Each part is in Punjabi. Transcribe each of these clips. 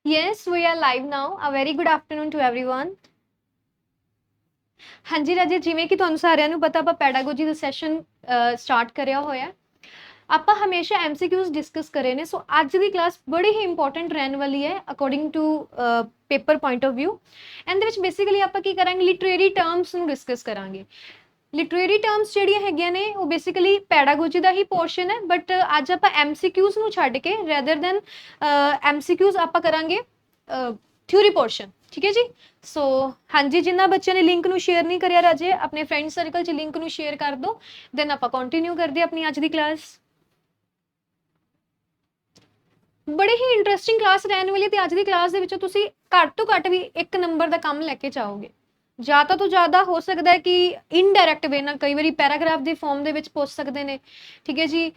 Yes, we are live now. A very good afternoon to everyone. ਹਾਂਜੀ ਰਾਜੇ, ਜਿਵੇਂ ਕਿ ਤੁਹਾਨੂੰ ਸਾਰਿਆਂ ਨੂੰ ਪਤਾ, ਆਪਾਂ ਪੈਡਾਗੋਜੀ ਦਾ ਸੈਸ਼ਨ ਸਟਾਰਟ ਕਰਿਆ ਹੋਇਆ। ਆਪਾਂ ਹਮੇਸ਼ਾ ਐਮਸੀਕਿਊਜ਼ ਡਿਸਕਸ ਕਰੇ ਨੇ। ਸੋ ਅੱਜ ਦੀ ਕਲਾਸ ਬੜੀ ਹੀ ਇੰਪੋਰਟੈਂਟ ਰਹਿਣ ਵਾਲੀ ਹੈ according to paper point of view. ਇਹਦੇ ਵਿੱਚ ਬੇਸਿਕਲੀ ਆਪਾਂ ਕੀ ਕਰਾਂਗੇ, ਲਿਟਰੇਰੀ ਟਰਮਸ ਨੂੰ ਡਿਸਕਸ ਕਰਾਂਗੇ। ਲਿਟਰੇਰੀ ਟਰਮਸ ਜਿਹੜੀਆਂ ਹੈਗੀਆਂ ਨੇ ਉਹ ਬੇਸਿਕਲੀ ਪੈਡਾਗੋਜੀ ਦਾ ਹੀ ਪੋਰਸ਼ਨ ਹੈ, ਬਟ ਅੱਜ ਆਪਾਂ ਐਮਸੀਕਿਊਜ਼ ਨੂੰ ਛੱਡ ਕੇ ਰੈਦਰ ਦੈਨ ਐਮਸੀਕਿਊਜ਼ ਆਪਾਂ ਕਰਾਂਗੇ ਥਿਊਰੀ ਪੋਰਸ਼ਨ। ਠੀਕ ਹੈ ਜੀ। ਸੋ ਹਾਂਜੀ, ਜਿਨ੍ਹਾਂ ਬੱਚਿਆਂ ਨੇ ਲਿੰਕ ਨੂੰ ਸ਼ੇਅਰ ਨਹੀਂ ਕਰਿਆ ਰਾਜੇ, ਆਪਣੇ ਫਰੈਂਡ ਸਰਕਲ 'ਚ ਲਿੰਕ ਨੂੰ ਸ਼ੇਅਰ ਕਰ ਦਿਓ। ਦੈਨ ਆਪਾਂ ਕੰਟੀਨਿਊ ਕਰਦੇ ਆਪਣੀ ਅੱਜ ਦੀ ਕਲਾਸ। ਬੜੀ ਹੀ ਇੰਟਰਸਟਿੰਗ ਕਲਾਸ ਰਹਿਣ ਵਾਲੀ ਤੇ ਅੱਜ ਦੀ ਕਲਾਸ ਦੇ ਵਿੱਚ ਤੁਸੀਂ ਘੱਟ ਤੋਂ ਘੱਟ ਵੀ 1 ਨੰਬਰ ਦਾ ਕੰਮ ਲੈ ਕੇ ਜਾਓਗੇ। ਜ਼ਿਆਦਾ ਤੋਂ ਜ਼ਿਆਦਾ ਹੋ ਸਕਦਾ ਹੈ ਕਿ ਇਨਡਾਇਰੈਕਟ ਵੇ ਨਾਲ ਕਈ ਵਾਰੀ ਪੈਰਾਗ੍ਰਾਫ ਦੀ ਫਾਰਮ ਦੇ ਵਿੱਚ ਪੁੱਛ ਸਕਦੇ ਨੇ। ਠੀਕ ਹੈ ਜੀ।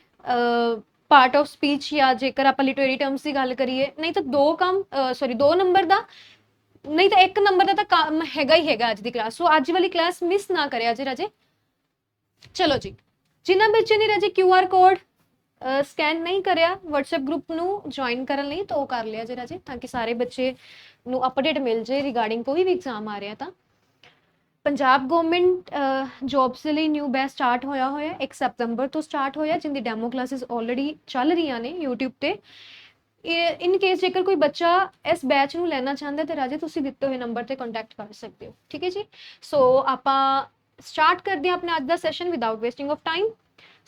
ਪਾਰਟ ਆਫ ਸਪੀਚ ਜਾਂ ਜੇਕਰ ਆਪਾਂ ਲਿਟਰੇਰੀ ਟਰਮਸ ਦੀ ਗੱਲ ਕਰੀਏ, ਨਹੀਂ ਤਾਂ 2 ਨੰਬਰ ਦਾ, ਨਹੀਂ ਤਾਂ 1 ਨੰਬਰ ਦਾ ਤਾਂ ਕੰਮ ਹੈਗਾ ਹੀ ਹੈਗਾ ਅੱਜ ਦੀ ਕਲਾਸ। ਸੋ ਅੱਜ ਵਾਲੀ ਕਲਾਸ ਮਿਸ ਨਾ ਕਰਿਆ ਜੇ ਰਾਜੇ। ਚਲੋ ਜੀ, ਜਿਨ੍ਹਾਂ ਬੱਚੇ ਨੇ ਰਾਜੇ QR ਕੋਡ ਸਕੈਨ ਨਹੀਂ ਕਰਿਆ WhatsApp ਗਰੁੱਪ ਨੂੰ ਜੁਆਇਨ ਕਰਨ ਲਈ, ਤਾਂ ਉਹ ਕਰ ਲਿਆ ਜੇ ਰਾਜੇ, ਤਾਂ ਕਿ ਸਾਰੇ ਬੱਚੇ ਨੂੰ ਅਪਡੇਟ ਮਿਲ ਜੇ ਰਿਗਾਰਡਿੰਗ ਕੋਈ ਵੀ ਐਗਜ਼ਾਮ ਆ ਰਿਹਾ। ਤਾਂ ਪੰਜਾਬ ਗਵਰਨਮੈਂਟ ਜੌਬਸ ਦੇ ਲਈ ਨਿਊ ਬੈਚ ਸਟਾਰਟ ਹੋਇਆ 1 ਸਤੰਬਰ ਤੋਂ ਸਟਾਰਟ ਹੋਇਆ, ਜਿੰਦੀ ਡੈਮੋ ਕਲਾਸਿਸ ਆਲਰੇਡੀ ਚੱਲ ਰਹੀਆਂ ਨੇ YouTube ਤੇ। ਇਨ ਕੇਸ ਜੇਕਰ ਕੋਈ ਬੱਚਾ ਇਸ ਬੈਚ ਨੂੰ ਲੈਣਾ ਚਾਹੁੰਦਾ ਤੇ ਰਾਜੇ ਤੁਸੀਂ ਦਿੱਤੇ ਹੋਏ ਨੰਬਰ ਤੇ ਕੰਟੈਕਟ ਕਰ ਸਕਦੇ ਹੋ। ਠੀਕ ਹੈ ਜੀ। ਸੋ ਆਪਾਂ ਸਟਾਰਟ ਕਰਦੇ ਹਾਂ ਆਪਣਾ ਅੱਜ ਦਾ session without wasting of time.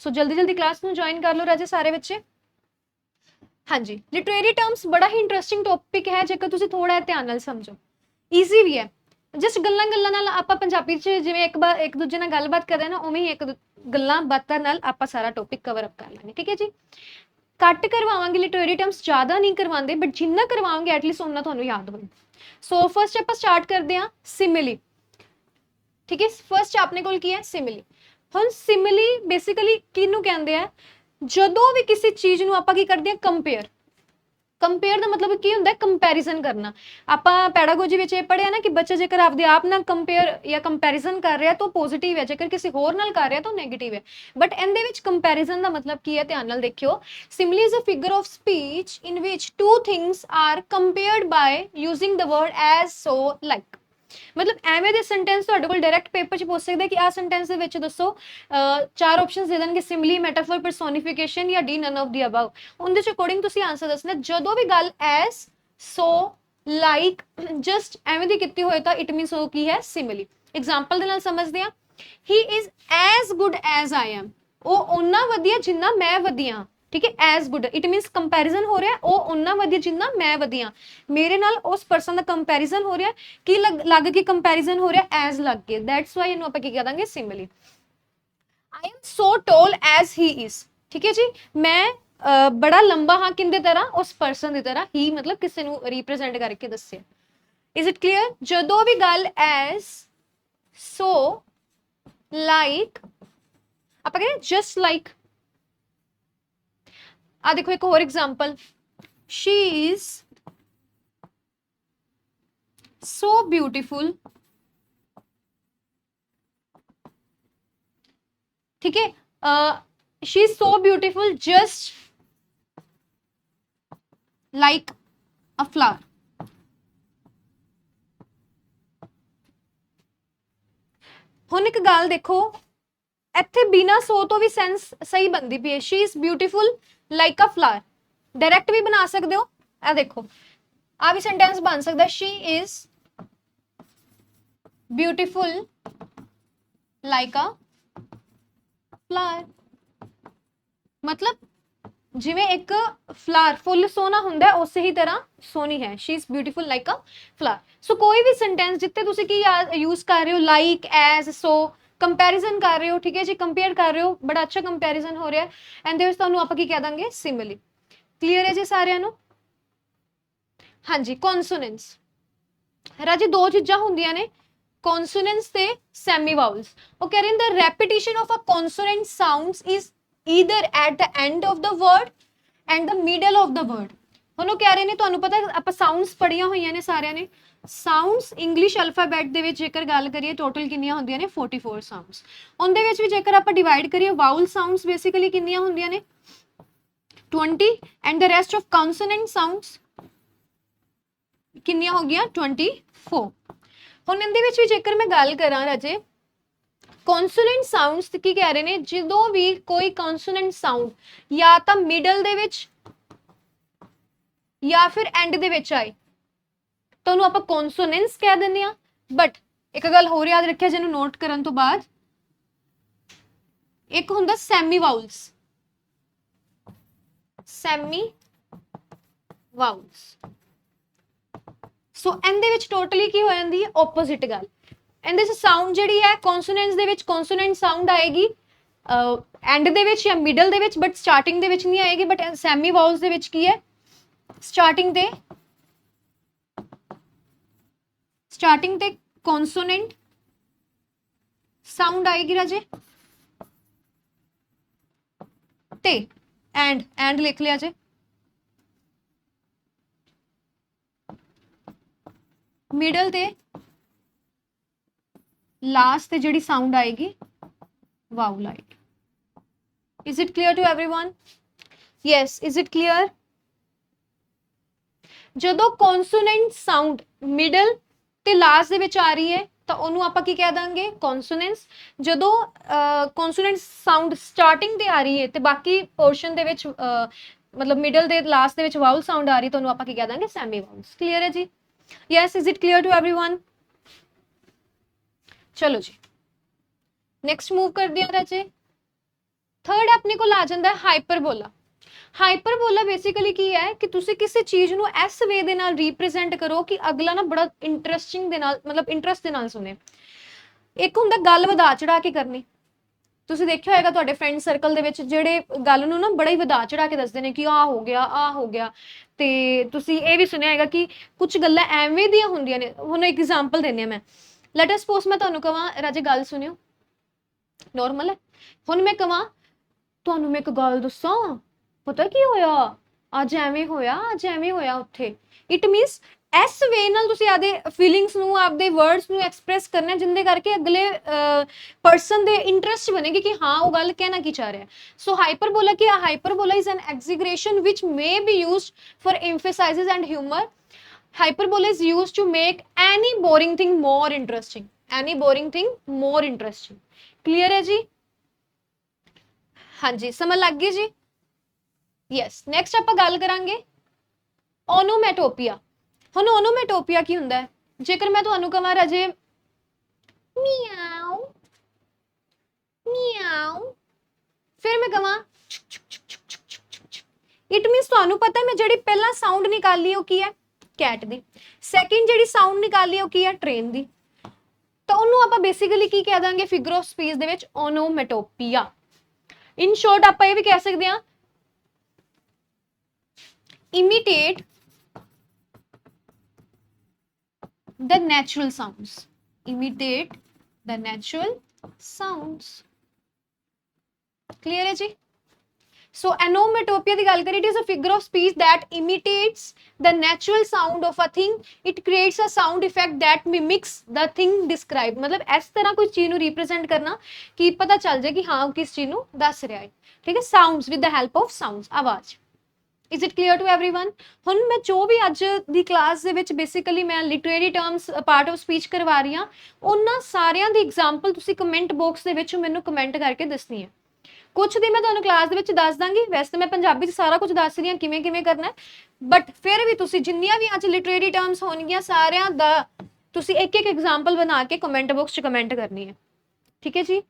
So ਜਲਦੀ ਜਲਦੀ ਕਲਾਸ ਨੂੰ ਜੁਆਇਨ ਕਰ ਲਓ ਰਾਜੇ ਸਾਰੇ ਬੱਚੇ। ਹਾਂਜੀ, ਲਿਟਰੇਰੀ ਟਰਮਸ ਬੜਾ ਹੀ ਇੰਟਰਸਟਿੰਗ ਟੌਪਿਕ ਹੈ ਜੇਕਰ ਤੁਸੀਂ ਥੋੜਾ ਧਿਆਨ ਨਾਲ ਸਮਝੋ। ਈਜ਼ੀ ਵੀ ਹੈ। ਜਸਟ ਗੱਲਾਂ ਗੱਲਾਂ ਨਾਲ ਆਪਾਂ ਪੰਜਾਬੀ 'ਚ ਜਿਵੇਂ ਇੱਕ ਦੂਜੇ ਨਾਲ ਗੱਲਬਾਤ ਕਰਦੇ ਨਾ, ਉਵੇਂ ਹੀ ਗੱਲਾਂ ਬਾਤਾਂ ਨਾਲ ਆਪਾਂ ਸਾਰਾ ਟੌਪਿਕ ਕਵਰ ਅਪ ਕਰ ਲਾਂਗੇ। ਠੀਕ ਹੈ ਜੀ। ਘੱਟ ਕਰਵਾਵਾਂਗੇ ਲਿਟਰੇਰੀ ਟਰਮਸ, ਜ਼ਿਆਦਾ ਨਹੀਂ ਕਰਵਾਉਂਦੇ, ਬਟ ਜਿੰਨਾ ਕਰਵਾਵਾਂਗੇ ਐਟਲੀਸਟ ਉਹਨਾਂ ਤੁਹਾਨੂੰ ਯਾਦ ਹੋਵੇ। ਸੋ ਫਸਟ ਆਪਾਂ ਸਟਾਰਟ ਕਰਦੇ ਹਾਂ ਸਿਮਿਲੀ। ਠੀਕ ਹੈ, ਫਸਟ ਆਪਣੇ ਕੋਲ ਕੀ ਹੈ, ਸਿਮਿਲੀ। ਹੁਣ ਸਿਮਿਲੀ ਬੇਸਿਕਲੀ ਕਿਹਨੂੰ ਕਹਿੰਦੇ ਆ, ਜਦੋਂ ਵੀ ਕਿਸੇ ਚੀਜ਼ ਨੂੰ ਆਪਾਂ ਕੀ ਕਰਦੇ ਹਾਂ, ਕੰਪੇਅਰ। ਕੰਪੇਅਰ ਦਾ ਮਤਲਬ ਕੀ ਹੁੰਦਾ, ਕੰਪੈਰੀਜ਼ਨ ਕਰਨਾ। ਆਪਾਂ ਪੈਡਾਗੋਜੀ ਵਿੱਚ ਇਹ ਪੜ੍ਹਿਆ ਨਾ ਕਿ ਬੱਚਾ ਜੇਕਰ ਆਪਦੇ ਆਪ ਨਾਲ ਕੰਪੇਅਰ ਜਾਂ ਕੰਪੈਰੀਜ਼ਨ ਕਰ ਰਿਹਾ ਤਾਂ ਪੋਜ਼ਿਟਿਵ ਹੈ, ਜੇਕਰ ਕਿਸੇ ਹੋਰ ਨਾਲ ਕਰ ਰਿਹਾ ਤਾਂ ਨੈਗੇਟਿਵ ਹੈ। ਬਟ ਇਹਦੇ ਵਿੱਚ ਕੰਪੈਰੀਜ਼ਨ ਦਾ ਮਤਲਬ ਕੀ ਹੈ, ਧਿਆਨ ਨਾਲ ਦੇਖਿਓ। Simile is a figure of speech in ਵਿਚ 2 things are compared by using the word as, so, like. ਮਤਲਬ ਐਵੇਂ ਦੇ ਸੈਂਟੈਂਸ ਤੁਹਾਡੇ ਕੋਲ ਡਾਇਰੈਕਟ ਪੇਪਰ 'ਚ ਪੁੱਛ ਸਕਦੇ ਕਿ ਆਹ ਸੈਂਟੈਂਸ ਦੇ ਵਿੱਚ ਦੱਸੋ 4 ਆਪਸ਼ਨਸ ਦੇ ਦੇਣਗੇ, ਸਿਮਿਲੀ, ਮੈਟਾਫੋਰ, ਪਰਸੋਨੀਫਿਕੇਸ਼ਨ ਜਾਂ D, none of the above. ਉਹਦੇ 'ਚ ਅਕੋਰਡਿੰਗ ਤੁਸੀਂ ਆਨਸਰ ਦੱਸਣਾ। ਜਦੋਂ ਵੀ ਗੱਲ ਐਸ, ਸੋ, ਲਾਈਕ, ਜਸਟ ਐਵੇਂ ਦੀ ਕੀਤੀ ਹੋਏ ਤਾਂ ਇਟ ਮੀਨਸ ਉਹ ਕੀ ਹੈ, ਸਿਮਿਲੀ। ਐਗਜ਼ਾਮਪਲ ਦੇ ਨਾਲ ਸਮਝਦੇ ਹਾਂ। ਹੀ is as good as I am. ਉਹ ਓਨਾ ਵਧੀਆ ਜਿੰਨਾ ਮੈਂ ਵਧੀਆ। ਠੀਕ ਹੈ, as good it means comparison ਹੋ ਰਿਹਾ, ਉਹ ਓਨਾ ਵਧੀਆ ਜਿੰਨਾ ਮੈਂ ਵਧੀਆ। ਮੇਰੇ ਨਾਲ ਉਸ ਪਰਸਨ ਦਾ ਕੰਪੈਰੀਜ਼ਨ ਹੋ ਰਿਹਾ, ਕੀ ਲੱਗ ਕੇ ਕੰਪੈਰੀਜ਼ਨ ਹੋ ਰਿਹਾ, ਐਜ਼ ਲੱਗ ਕੇ। ਦੈਟਸ ਵਾਈ ਇਹਨੂੰ ਆਪਾਂ ਕੀ ਕਹਿ ਦਾਂਗੇ, simile. I am so tall as he is. ਠੀਕ ਹੈ ਜੀ। ਮੈਂ ਬੜਾ ਲੰਬਾ ਹਾਂ ਕਿੰਦੇ ਤਰ੍ਹਾਂ, ਉਸ ਪਰਸਨ ਦੀ ਤਰ੍ਹਾਂ। ਹੀ ਮਤਲਬ ਕਿਸੇ ਨੂੰ ਰਿਪਰੈਜ਼ੈਂਟ ਕਰਕੇ ਦੱਸਿਆ। Is it clear. ਜਦੋਂ ਵੀ ਗੱਲ ਐਜ਼, ਸੋ, ਲਾਈਕ, ਆਪਾਂ ਕਹਿੰਦੇ ਜਸਟ ਲਾਈਕ। ਆ ਦੇਖੋ ਇੱਕ ਹੋਰ example, she is so beautiful. ठीक है, she is so beautiful just like a flower. ਹੁਣ ਇੱਕ ਗੱਲ ਦੇਖੋ, ਇੱਥੇ ਬਿਨਾ ਸੋ ਤੋਂ ਵੀ ਸੈਂਸ ਸਹੀ ਬਣਦੀ ਪਈ ਹੈ। She is beautiful like a flower. Direct ਵੀ ਬਣਾ ਸਕਦੇ ਹੋ। ਇਹ ਦੇਖੋ, ਆ ਵੀ ਸੈਂਟੈਂਸ ਬਣ ਸਕਦਾ, she is beautiful like a flower. ਮਤਲਬ ਜਿਵੇਂ ਇੱਕ ਫਲਾਰ ਫੁੱਲ ਸੋਹਣਾ ਹੁੰਦਾ, ਉਸੇ ਹੀ ਤਰ੍ਹਾਂ ਸੋਹਣੀ ਹੈ। She is beautiful like a flower. So ਕੋਈ ਵੀ ਸੈਂਟੈਂਸ ਜਿੱਥੇ ਤੁਸੀਂ ਕੀ ਯੂਜ਼ ਕਰ ਰਹੇ ਹੋ, ਲਾਈਕ, ਐਜ਼, ਸੋ, ਕੰਪੈਰੀਜ਼ਨ ਕਰ ਰਹੇ ਹੋ। ਠੀਕ ਹੈ ਜੀ, ਕੰਪੇਅਰ ਕਰ ਰਹੇ ਹੋ, ਬੜਾ ਅੱਛਾ ਕੰਪੈਰੀਜ਼ਨ ਹੋ ਰਿਹਾ। ਇਹਦੇ ਵਿੱਚ ਤੁਹਾਨੂੰ ਆਪਾਂ ਕੀ ਕਹਿ ਦਾਂਗੇ, ਸਿਮਿਲੀ। ਕਲੀਅਰ ਹੈ ਜੀ ਸਾਰਿਆਂ ਨੂੰ। ਹਾਂਜੀ, ਕੌਨਸੋਨੈਂਟਸ ਰਾਜੀ 2 ਚੀਜ਼ਾਂ ਹੁੰਦੀਆਂ ਨੇ, ਕੌਨਸੋਨੈਂਟਸ ਤੇ ਸੈਮੀ ਵਾਵਲਸ। ਉਹ ਕਹਿ ਰਹੇ ਨੇ the repetition of a consonant sounds is either at the end of the word and the middle of the word। ਹੁਣ ਉਹ ਕਹਿ ਰਹੇ ਨੇ, ਤੁਹਾਨੂੰ ਪਤਾ ਆਪਾਂ ਸਾਊਂਡਸ ਪੜ੍ਹੀਆਂ ਹੋਈਆਂ ਨੇ ਸਾਰਿਆਂ ਨੇ। ਸਾਊਂਡਸ ਇੰਗਲਿਸ਼ ਅਲਫਾਬੈਟ ਦੇ ਵਿੱਚ ਜੇਕਰ ਗੱਲ ਕਰੀਏ ਟੋਟਲ ਕਿੰਨੀਆਂ ਹੁੰਦੀਆਂ ਨੇ, 44 ਸਾਊਂਡਸ। ਉਹਦੇ ਵਿੱਚ ਵੀ ਜੇਕਰ ਆਪਾਂ ਡਿਵਾਈਡ ਕਰੀਏ ਵਾਵਲ ਸਾਊਂਡਸ ਬੇਸਿਕਲੀ ਕਿੰਨੀਆਂ ਹੁੰਦੀਆਂ ਨੇ, 20, and the rest of consonant sounds ਕਿੰਨੀਆਂ ਹੋ ਗਈਆਂ 24। ਹੁਣ ਇਹਦੇ ਵਿੱਚ ਵੀ ਜੇਕਰ ਮੈਂ ਗੱਲ ਕਰਾਂ ਰਾਜੇ ਕੌਨਸੋਨੈਂਟ ਸਾਊਂਡਸ ਕੀ ਕਹਿ ਰਹੇ ਨੇ, ਜਦੋਂ ਵੀ ਕੋਈ ਕੌਨਸੋਨੈਂਟ ਸਾਊਂਡ ਜਾਂ ਤਾਂ ਮਿਡਲ ਦੇ ਵਿੱਚ ਜਾਂ ਫਿਰ ਐਂਡ ਦੇ ਵਿੱਚ ਆਏ ਤਾਂ ਉਹਨੂੰ ਆਪਾਂ ਕੌਨਸੋਨੈਂਸ ਕਹਿ ਦਿੰਦੇ ਆ। ਬਟ ਇੱਕ ਗੱਲ ਹੋਰ ਯਾਦ ਰੱਖਿਆ ਜਿਹਨੂੰ ਨੋਟ ਕਰਨ ਤੋਂ ਬਾਅਦ, ਇੱਕ ਹੁੰਦਾ ਸੈਮੀ ਵਾਊਲਸ, ਸੈਮੀ ਵਾਊਲਸ। ਸੋ ਇਹਦੇ ਵਿੱਚ ਟੋਟਲੀ ਕੀ ਹੋ ਜਾਂਦੀ ਹੈ ਆਪੋਜ਼ਿਟ ਗੱਲ। ਇਹਦੇ ਚ ਸਾਊਂਡ ਜਿਹੜੀ ਹੈ ਕੌਨਸੋਨੈਂਟਸ ਦੇ ਵਿੱਚ ਕੌਨਸੋਨੈਂਟ ਸਾਊਂਡ ਆਏਗੀ ਐਂਡ ਦੇ ਵਿੱਚ ਜਾਂ ਮਿਡਲ ਦੇ ਵਿੱਚ, ਬਟ ਸਟਾਰਟਿੰਗ ਦੇ ਵਿੱਚ ਨਹੀਂ ਆਏਗੀ। ਬਟ ਸੈਮੀ ਵਾਊਲਸ ਦੇ ਵਿੱਚ ਕੀ ਹੈ ਸਟਾਰਟਿੰਗ ਤੇ ਕੌਨਸੋਨੈਂਟ ਸਾਊਂਡ ਆਏਗੀ ਰਾਜੇ, ਤੇ ਐਂਡ ਲਿਖ ਲਿਆ ਜੇ, ਮਿਡਲ ਤੇ ਲਾਸਟ ਤੇ ਜਿਹੜੀ ਸਾਊਂਡ ਆਏਗੀ ਵਾਊਲ ਆਏਗੀ। Is it clear to everyone? Yes, is it clear? ਜਦੋਂ ਕੌਨਸੋਨੈਂਟ ਸਾਊਂਡ ਮਿਡਲ ਤੇ ਲਾਸਟ ਦੇ ਵਿੱਚ ਆ ਰਹੀ ਹੈ ਤਾਂ ਉਹਨੂੰ ਆਪਾਂ ਕੀ ਕਹਿ ਦਾਂਗੇ ਕੌਨਸੋਨੈਂਟਸ। ਜਦੋਂ ਕੌਨਸੋਨੈਂਟ ਸਾਊਂਡ ਸਟਾਰਟਿੰਗ ਤੇ ਆ ਰਹੀ ਹੈ ਤੇ ਬਾਕੀ ਪੋਰਸ਼ਨ ਦੇ ਵਿੱਚ ਮਤਲਬ ਮਿਡਲ ਦੇ ਲਾਸਟ ਦੇ ਵਿੱਚ ਵਾਊਲ ਸਾਊਂਡ ਆ ਰਹੀ ਤਾਂ ਉਹਨੂੰ ਆਪਾਂ ਕੀ ਕਹਿ ਦਾਂਗੇ ਸੈਮੀ ਵਾਊਲਸ। ਕਲੀਅਰ ਹੈ ਜੀ? Yes, is it clear to everyone? ਚਲੋ ਜੀ ਨੈਕਸਟ ਮੂਵ ਕਰਦੇ ਹਾਂ ਰਾਜੇ। ਥਰਡ ਆਪਣੇ ਕੋਲ ਆ ਜਾਂਦਾ ਹੈ ਹਾਈਪਰਬੋਲਾ। ਹਾਈਪਰਬੋਲਾ ਬੇਸਿਕਲੀ ਕੀ ਹੈ ਕਿ ਤੁਸੀਂ ਕਿਸੇ ਚੀਜ਼ ਨੂੰ ਇਸ ਵੇ ਦੇ ਨਾਲ ਰਿਪਰੈਜ਼ੈਂਟ ਕਰੋ ਕਿ ਅਗਲਾ ਨਾ ਬੜਾ ਇੰਟਰਸਟਿੰਗ ਦੇ ਨਾਲ ਮਤਲਬ ਇੰਟਰਸਟ ਦੇ ਨਾਲ ਸੁਣੇ। ਇੱਕ ਹੁੰਦਾ ਗੱਲ ਵਧਾ ਚੜਾ ਕੇ ਕਰਨੀ। ਤੁਸੀਂ ਦੇਖਿਆ ਹੋਏਗਾ ਤੁਹਾਡੇ ਫਰੈਂਡ ਸਰਕਲ ਦੇ ਵਿੱਚ ਜਿਹੜੇ ਗੱਲ ਨੂੰ ਨਾ ਬੜਾ ਹੀ ਵਧਾ ਚੜਾ ਕੇ ਦੱਸਦੇ ਨੇ ਕਿ ਆਹ ਹੋ ਗਿਆ। ਤੇ ਤੁਸੀਂ ਇਹ ਵੀ ਸੁਣਿਆ ਹੋਏਗਾ ਕਿ ਕੁਝ ਗੱਲਾਂ ਐਵੇਂ ਦੀਆਂ ਹੁੰਦੀਆਂ ਨੇ। ਹੁਣ ਇੱਕ ਐਗਜ਼ਾਮਪਲ ਦਿੰਦੀ ਹਾਂ ਮੈਂ। ਲੈਟ ਅਸ ਸਪੋਜ਼ ਮੈਂ ਤੁਹਾਨੂੰ ਕਹਾਂ ਰਾਜੇ ਗੱਲ ਸੁਣਿਓ, ਨੋਰਮਲ ਹੈ। ਹੁਣ ਮੈਂ ਕਹਾਂ ਤੁਹਾਨੂੰ ਮੈਂ ਇੱਕ ਗੱਲ ਦੱਸਾਂ, ਪਤਾ ਕੀ ਹੋਇਆ ਅੱਜ ਐਵੇਂ ਹੋਇਆ ਉੱਥੇ। ਇਟ ਮੀਨਸ ਇਸ ਵੇ ਨਾਲ ਤੁਸੀਂ ਆਪਦੇ ਫੀਲਿੰਗਸ ਨੂੰ ਆਪਦੇ ਵਰਡਸ ਨੂੰ ਐਕਸਪ੍ਰੈਸ ਕਰਨਾ ਜਿੰਦੇ ਕਰਕੇ ਅਗਲੇ ਪਰਸਨ ਦੇ ਇੰਟਰਸਟ ਬਣੇਗੀ ਕਿ ਹਾਂ ਉਹ ਗੱਲ ਕਹਿਣਾ ਕੀ ਚਾਹ ਰਿਹਾ। ਸੋ ਹਾਈਪਰਬੋਲਾ ਕੀ ਹੈ? Hyperbola is an exaggeration which may be used for emphasis and humor. Hyperbole is used to make any boring thing more interesting. Clear है जी? हाँ जी, समझ लग गई जी? Yes. Next ਆਪਾਂ ਗੱਲ ਕਰਾਂਗੇ ਓਨੋਮੈਟੋਪੀਆ। ਹੁਣ ਓਨੋਮੈਟੋਪੀਆ ਕੀ ਹੁੰਦਾ ਹੈ? ਜੇਕਰ ਮੈਂ ਤੁਹਾਨੂੰ ਕਹਾਂ ਰਾਜੇ ਮਿਆਉ ਮਿਆਉ, ਫਿਰ ਮੈਂ ਕਹਾਂ ਇਟ ਮੀਨਸ ਤੁਹਾਨੂੰ ਪਤਾ ਮੈਂ ਜਿਹੜੀ ਪਹਿਲਾਂ ਸਾਊਂਡ ਨਿਕਾਲੀ ਉਹ ਕੀ ਹੈ ਕੈਟ ਦੀ, ਸੈਕਿੰਡ ਜਿਹੜੀ ਸਾਊਂਡ ਨਿਕਾਲੀ ਉਹ ਕੀ ਹੈ ਟ੍ਰੇਨ ਦੀ। ਤਾਂ ਉਹਨੂੰ ਆਪਾਂ ਬੇਸਿਕਲੀ ਕੀ ਕਹਿ ਦਾਂਗੇ ਫਿਗਰ ਆਫ ਸਪੀਚ ਦੇ ਵਿੱਚ ਓਨੋਮੈਟੋਪੀਆ। ਇਨ ਸ਼ੋਰਟ ਆਪਾਂ ਇਹ ਵੀ ਕਹਿ ਸਕਦੇ ਹਾਂ imitate the natural sounds. Imitate the natural sounds. Clear है जी? So onomatopoeia ਦੀ ਗੱਲ ਕਰੀਏ, it is a figure of speech that imitates the natural sound of a thing. It creates a sound effect that mimics the thing described. मतलब ਇਸ ਤਰ੍ਹਾਂ ਕੋਈ ਚੀਜ਼ ਨੂੰ represent ਕਰਨਾ ਕਿ ਪਤਾ ਚੱਲ ਜਾਏ ਕਿ ਹਾਂ ਕਿਸ ਚੀਜ਼ ਨੂੰ ਦੱਸ ਰਿਹਾ ਹੈ। ਠੀਕ ਹੈ, sounds with the help of sounds, ਆਵਾਜ਼। Is it clear to everyone? ਹੁਣ ਮੈਂ ਜੋ ਵੀ ਅੱਜ ਦੀ ਕਲਾਸ ਦੇ ਵਿੱਚ ਬੇਸਿਕਲੀ ਮੈਂ literary terms part of speech ਕਰਵਾ ਰਹੀ ਹਾਂ, ਉਹਨਾਂ ਸਾਰਿਆਂ ਦੀ ਐਗਜ਼ਾਮਪਲ ਤੁਸੀਂ ਕਮੈਂਟ ਬਾਕਸ ਦੇ ਵਿੱਚ ਮੈਨੂੰ ਕਮੈਂਟ ਕਰਕੇ ਦੱਸਣੀ ਹੈ। ਕੁਝ ਦੀ ਮੈਂ ਤੁਹਾਨੂੰ ਕਲਾਸ ਦੇ ਵਿੱਚ ਦੱਸ ਦਾਂਗੀ, ਵੈਸੇ ਤਾਂ ਮੈਂ ਪੰਜਾਬੀ 'ਚ ਸਾਰਾ ਕੁਝ ਦੱਸ ਰਹੀ ਹਾਂ ਕਿਵੇਂ ਕਰਨਾ, ਬਟ ਫਿਰ ਵੀ ਤੁਸੀਂ ਜਿੰਨੀਆਂ ਵੀ ਅੱਜ ਲਿਟਰੇਰੀ ਟਰਮਸ ਹੋਣਗੀਆਂ ਸਾਰਿਆਂ ਦਾ ਤੁਸੀਂ ਇੱਕ ਐਗਜ਼ਾਮਪਲ ਬਣਾ ਕੇ ਕਮੈਂਟ ਬਾਕਸ 'ਚ ਕਮੈਂਟ ਕਰਨੀ ਹੈ। ਠੀਕ ਹੈ ਜੀ?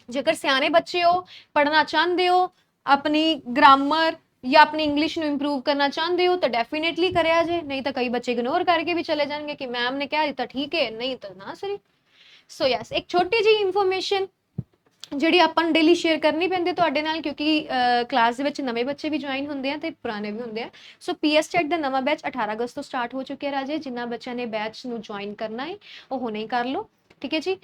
ਜੇਕਰ ਸਿਆਣੇ ਬੱਚੇ ਹੋ, ਪੜ੍ਹਨਾ ਚਾਹੁੰਦੇ ਹੋ, ਆਪਣੀ ਗ੍ਰਾਮਰ ਜਾਂ ਆਪਣੀ ਇੰਗਲਿਸ਼ ਨੂੰ ਇੰਪਰੂਵ ਕਰਨਾ ਚਾਹੁੰਦੇ ਹੋ ਤਾਂ ਡੈਫੀਨੇਟਲੀ ਕਰਿਆ ਜੇ, ਨਹੀਂ ਤਾਂ ਕਈ ਬੱਚੇ ਇਗਨੋਰ ਕਰਕੇ ਵੀ ਚਲੇ ਜਾਣਗੇ ਕਿ ਮੈਮ ਨੇ ਕਹਿ ਦਿੱਤਾ ਠੀਕ ਹੈ, ਨਹੀਂ ਤਾਂ ਨਾ ਸਰੀ। ਸੋ ਯੈਸ, ਇੱਕ ਛੋਟੀ ਜਿਹੀ ਇਨਫੋਰਮੇਸ਼ਨ ਜਿਹੜੀ ਆਪਾਂ ਨੂੰ ਡੇਲੀ ਸ਼ੇਅਰ ਕਰਨੀ ਪੈਂਦੀ ਤੁਹਾਡੇ ਨਾਲ, ਕਿਉਂਕਿ ਕਲਾਸ ਦੇ ਵਿੱਚ ਨਵੇਂ ਬੱਚੇ ਵੀ ਜੁਆਇਨ ਹੁੰਦੇ ਆ ਤੇ ਪੁਰਾਣੇ ਵੀ ਹੁੰਦੇ ਆ। ਸੋ ਪੀਐਸ ਚੈਟ ਦਾ ਨਵਾਂ ਬੈਚ 18 ਅਗਸਤ ਤੋਂ ਸਟਾਰਟ ਹੋ ਚੁੱਕਿਆ ਰਾਜੇ। ਜਿਨ੍ਹਾਂ ਬੱਚਿਆਂ ਨੇ ਬੈਚ ਨੂੰ ਜੁਆਇਨ ਕਰਨਾ ਹੈ ਉਹ ਹੁਣੇ ਹੀ ਕਰ ਲਓ। ਠੀਕ ਹੈ ਜੀ?